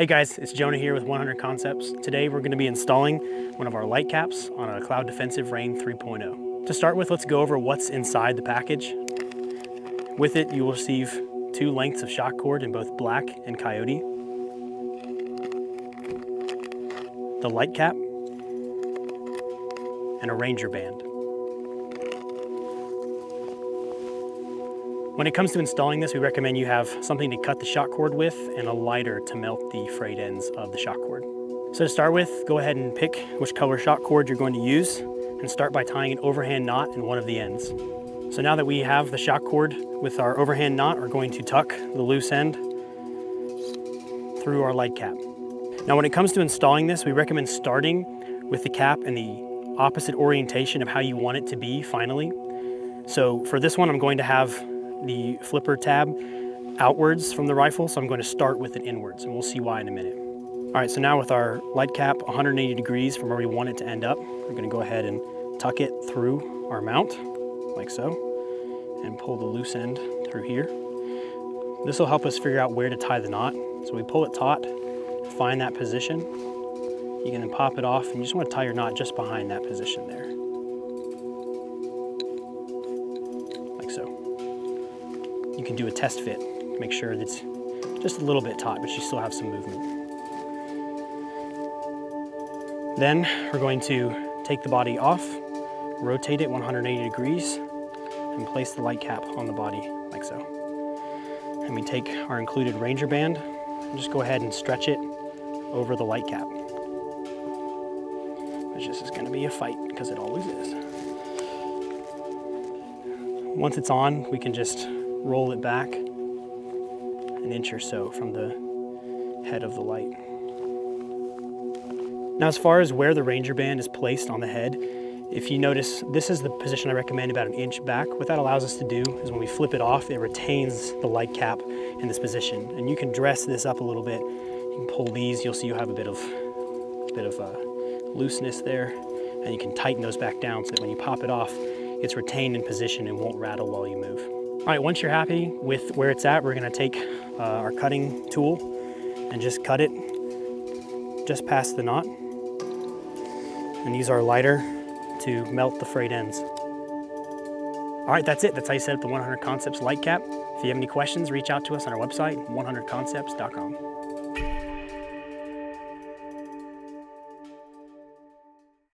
Hey guys, it's Jonah here with 100 Concepts. Today we're going to be installing one of our light caps on a Cloud Defensive Rain 3.0. To start with, let's go over what's inside the package. With it, you will receive 2 lengths of shock cord in both black and coyote, the light cap, and a Ranger band. When it comes to installing this, we recommend you have something to cut the shock cord with and a lighter to melt the frayed ends of the shock cord. So to start with, go ahead and pick which color shock cord you're going to use and start by tying an overhand knot in one of the ends. So now that we have the shock cord with our overhand knot, we're going to tuck the loose end through our light cap. Now when it comes to installing this, we recommend starting with the cap in the opposite orientation of how you want it to be finally. So for this one, I'm going to have the flipper tab outwards from the rifle, so I'm going to start with it inwards, and we'll see why in a minute. All right, so now with our light cap 180 degrees from where we want it to end up, we're going to go ahead and tuck it through our mount, like so, and pull the loose end through here. This will help us figure out where to tie the knot. So we pull it taut, find that position. You can then pop it off, and you just want to tie your knot just behind that position there. Like so. You can do a test fit to make sure that it's just a little bit taut, but you still have some movement. Then we're going to take the body off, rotate it 180 degrees, and place the light cap on the body like so. And we take our included Ranger band and just go ahead and stretch it over the light cap. Which this is going to be a fight because it always is. Once it's on, we can just roll it back an inch or so from the head of the light. Now, as far as where the Ranger band is placed on the head, if you notice, this is the position I recommend about an inch back. What that allows us to do is when we flip it off, it retains the light cap in this position. And you can dress this up a little bit. You can pull these, you'll see you have a bit of looseness there, and you can tighten those back down so that when you pop it off, it's retained in position and won't rattle while you move. All right, once you're happy with where it's at, we're gonna take our cutting tool and just cut it just past the knot and use our lighter to melt the frayed ends. All right, that's it. That's how you set up the 100 Concepts light cap. If you have any questions, reach out to us on our website, 100concepts.com.